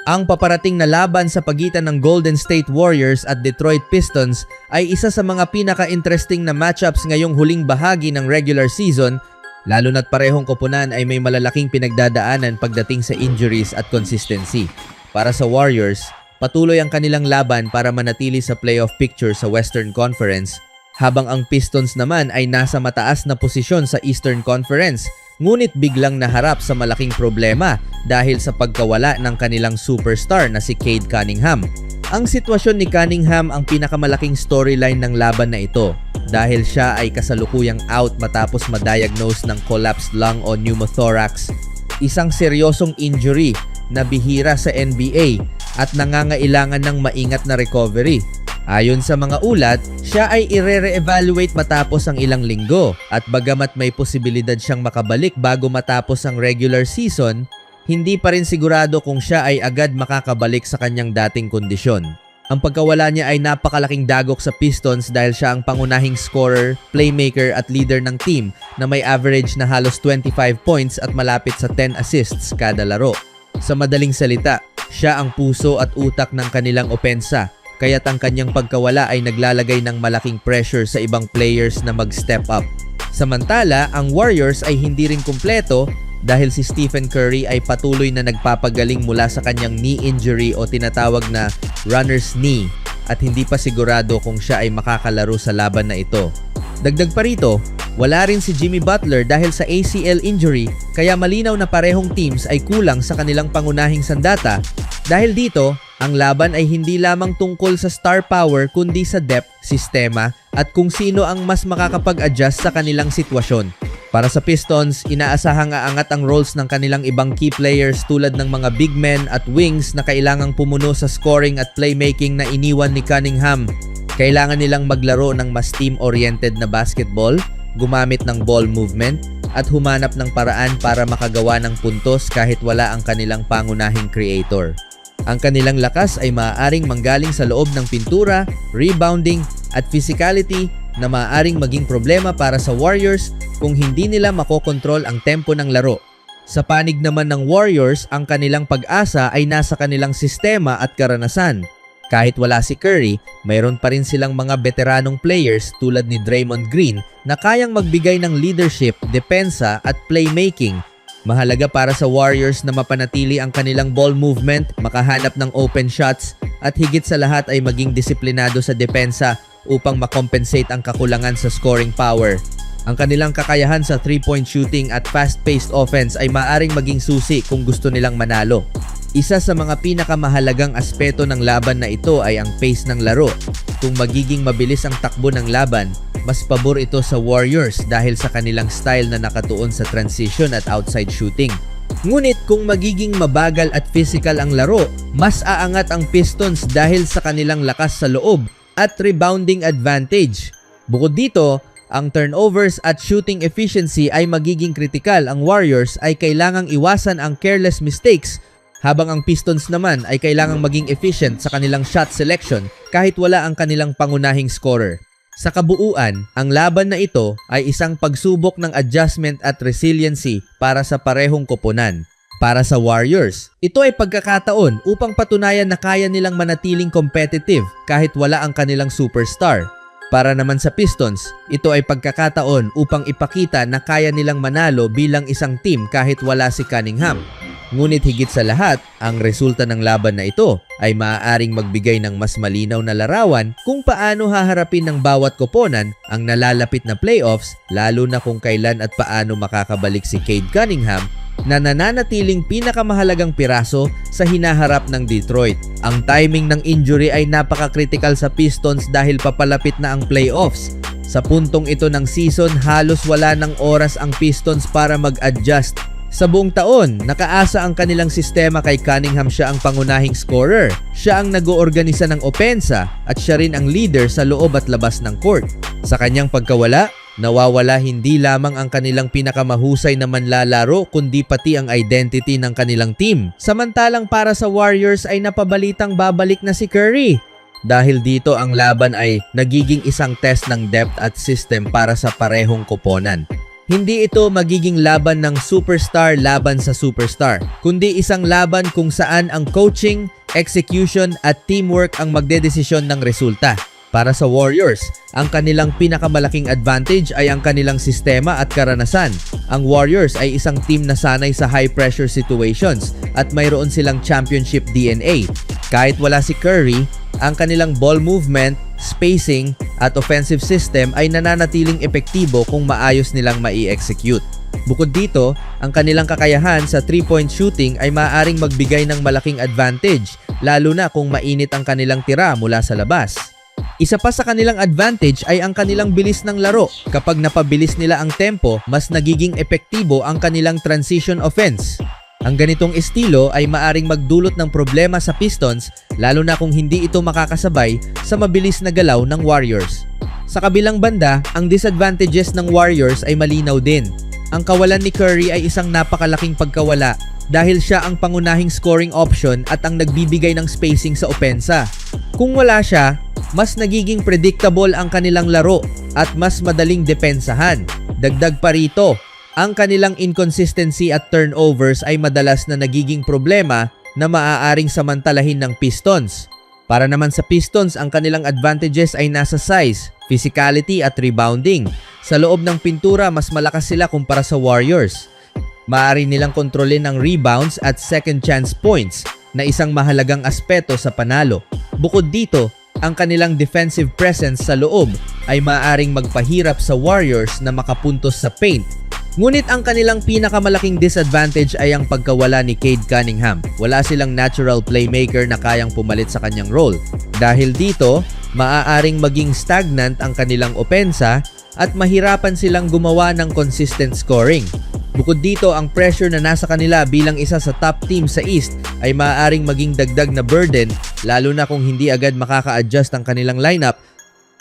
Ang paparating na laban sa pagitan ng Golden State Warriors at Detroit Pistons ay isa sa mga pinaka-interesting na matchups ngayong huling bahagi ng regular season, lalo na't parehong koponan ay may malalaking pinagdadaanan pagdating sa injuries at consistency. Para sa Warriors, patuloy ang kanilang laban para manatili sa playoff picture sa Western Conference, habang ang Pistons naman ay nasa mataas na posisyon sa Eastern Conference, ngunit biglang naharap sa malaking problema dahil sa pagkawala ng kanilang superstar na si Cade Cunningham. Ang sitwasyon ni Cunningham ang pinakamalaking storyline ng laban na ito dahil siya ay kasalukuyang out matapos ma-diagnose ng collapsed lung o pneumothorax, isang seryosong injury na bihira sa NBA at nangangailangan ng maingat na recovery. Ayon sa mga ulat, siya ay i-re-evaluate matapos ang ilang linggo at bagamat may posibilidad siyang makabalik bago matapos ang regular season, hindi pa rin sigurado kung siya ay agad makakabalik sa kanyang dating kondisyon. Ang pagkawala niya ay napakalaking dagok sa Pistons dahil siya ang pangunahing scorer, playmaker at leader ng team na may average na halos 25 points at malapit sa 10 assists kada laro. Sa madaling salita, siya ang puso at utak ng kanilang opensa, kaya't ang kanyang pagkawala ay naglalagay ng malaking pressure sa ibang players na mag-step up. Samantala, ang Warriors ay hindi rin kumpleto dahil si Stephen Curry ay patuloy na nagpapagaling mula sa kanyang knee injury o tinatawag na runner's knee at hindi pa sigurado kung siya ay makakalaro sa laban na ito. Dagdag pa rito, wala rin si Jimmy Butler dahil sa ACL injury, kaya malinaw na parehong teams ay kulang sa kanilang pangunahing sandata. Dahil dito, ang laban ay hindi lamang tungkol sa star power kundi sa depth, sistema at kung sino ang mas makakapag-adjust sa kanilang sitwasyon. Para sa Pistons, inaasahang aangat ang roles ng kanilang ibang key players tulad ng mga big men at wings na kailangang pumuno sa scoring at playmaking na iniwan ni Cunningham. Kailangan nilang maglaro ng mas team-oriented na basketball, gumamit ng ball movement, at humanap ng paraan para makagawa ng puntos kahit wala ang kanilang pangunahing creator. Ang kanilang lakas ay maaaring manggaling sa loob ng pintura, rebounding, at physicality na maaaring maging problema para sa Warriors kung hindi nila makokontrol ang tempo ng laro. Sa panig naman ng Warriors, ang kanilang pag-asa ay nasa kanilang sistema at karanasan. Kahit wala si Curry, mayroon pa rin silang mga veteranong players tulad ni Draymond Green na kayang magbigay ng leadership, depensa at playmaking. Mahalaga para sa Warriors na mapanatili ang kanilang ball movement, makahanap ng open shots at higit sa lahat ay maging disiplinado sa depensa upang makompensate ang kakulangan sa scoring power. Ang kanilang kakayahan sa 3-point shooting at fast-paced offense ay maaring maging susi kung gusto nilang manalo. Isa sa mga pinakamahalagang aspeto ng laban na ito ay ang pace ng laro. Kung magiging mabilis ang takbo ng laban, mas pabor ito sa Warriors dahil sa kanilang style na nakatuon sa transition at outside shooting. Ngunit kung magiging mabagal at physical ang laro, mas aangat ang Pistons dahil sa kanilang lakas sa loob at rebounding advantage. Bukod dito, ang turnovers at shooting efficiency ay magiging kritikal. Ang Warriors ay kailangang iwasan ang careless mistakes, habang ang Pistons naman ay kailangang maging efficient sa kanilang shot selection kahit wala ang kanilang pangunahing scorer. Sa kabuuan, ang laban na ito ay isang pagsubok ng adjustment at resiliency para sa parehong koponan. Para sa Warriors, ito ay pagkakataon upang patunayan na kaya nilang manatiling competitive kahit wala ang kanilang superstar. Para naman sa Pistons, ito ay pagkakataon upang ipakita na kaya nilang manalo bilang isang team kahit wala si Cunningham. Ngunit higit sa lahat, ang resulta ng laban na ito ay maaaring magbigay ng mas malinaw na larawan kung paano haharapin ng bawat koponan ang nalalapit na playoffs, lalo na kung kailan at paano makakabalik si Cade Cunningham na nananatiling pinakamahalagang piraso sa hinaharap ng Detroit. Ang timing ng injury ay napaka-critical sa Pistons dahil papalapit na ang playoffs. Sa puntong ito ng season, halos wala ng oras ang Pistons para mag-adjust. Sa buong taon, nakaasa ang kanilang sistema kay Cunningham. Siya ang pangunahing scorer, siya ang nag-oorganisa ng opensa at siya rin ang leader sa loob at labas ng court. Sa kanyang pagkawala, nawawala hindi lamang ang kanilang pinakamahusay na manlalaro kundi pati ang identity ng kanilang team. Samantalang para sa Warriors ay napabalitang babalik na si Curry. Dahil dito ang laban ay nagiging isang test ng depth at system para sa parehong koponan. Hindi ito magiging laban ng superstar laban sa superstar, kundi isang laban kung saan ang coaching, execution at teamwork ang magdedesisyon ng resulta. Para sa Warriors, ang kanilang pinakamalaking advantage ay ang kanilang sistema at karanasan. Ang Warriors ay isang team na sanay sa high-pressure situations at mayroon silang championship DNA. Kahit wala si Curry, ang kanilang ball movement, spacing at offensive system ay nananatiling epektibo kung maayos nilang mai-execute. Bukod dito, ang kanilang kakayahan sa 3-point shooting ay maaaring magbigay ng malaking advantage, lalo na kung mainit ang kanilang tira mula sa labas. Isa pa sa kanilang advantage ay ang kanilang bilis ng laro. Kapag napabilis nila ang tempo, mas nagiging epektibo ang kanilang transition offense. Ang ganitong estilo ay maaring magdulot ng problema sa Pistons, lalo na kung hindi ito makakasabay sa mabilis na galaw ng Warriors. Sa kabilang banda, ang disadvantages ng Warriors ay malinaw din. Ang kawalan ni Curry ay isang napakalaking pagkawala dahil siya ang pangunahing scoring option at ang nagbibigay ng spacing sa opensa. Kung wala siya, mas nagiging predictable ang kanilang laro at mas madaling depensahan. Dagdag pa rito, ang kanilang inconsistency at turnovers ay madalas na nagiging problema na maaaring samantalahin ng Pistons. Para naman sa Pistons, ang kanilang advantages ay nasa size, physicality at rebounding. Sa loob ng pintura, mas malakas sila kumpara sa Warriors. Maaari nilang kontrolin ang rebounds at second chance points na isang mahalagang aspeto sa panalo. Bukod dito, ang kanilang defensive presence sa loob ay maaaring magpahirap sa Warriors na makapuntos sa paint. Ngunit ang kanilang pinakamalaking disadvantage ay ang pagkawala ni Cade Cunningham. Wala silang natural playmaker na kayang pumalit sa kanyang role. Dahil dito, maaaring maging stagnant ang kanilang opensa at mahirapan silang gumawa ng consistent scoring. Bukod dito, ang pressure na nasa kanila bilang isa sa top team sa East ay maaaring maging dagdag na burden, lalo na kung hindi agad makaka-adjust ang kanilang lineup.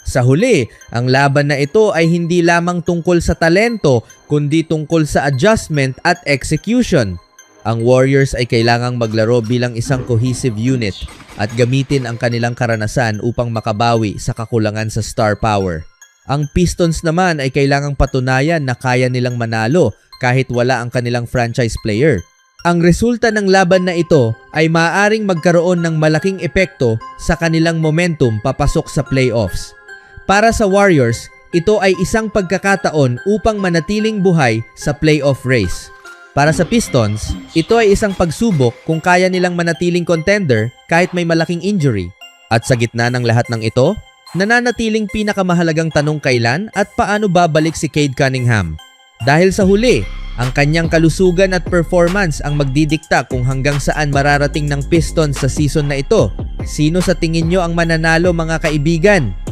Sa huli, ang laban na ito ay hindi lamang tungkol sa talento, kundi tungkol sa adjustment at execution. Ang Warriors ay kailangang maglaro bilang isang cohesive unit at gamitin ang kanilang karanasan upang makabawi sa kakulangan sa star power. Ang Pistons naman ay kailangang patunayan na kaya nilang manalo kahit wala ang kanilang franchise player. Ang resulta ng laban na ito ay maaaring magkaroon ng malaking epekto sa kanilang momentum papasok sa playoffs. Para sa Warriors, ito ay isang pagkakataon upang manatiling buhay sa playoff race. Para sa Pistons, ito ay isang pagsubok kung kaya nilang manatiling contender kahit may malaking injury. At sa gitna ng lahat ng ito, nananatiling pinakamahalagang tanong kailan at paano babalik si Cade Cunningham. Dahil sa huli, ang kanyang kalusugan at performance ang magdidikta kung hanggang saan mararating ng Pistons sa season na ito. Sino sa tingin nyo ang mananalo, mga kaibigan?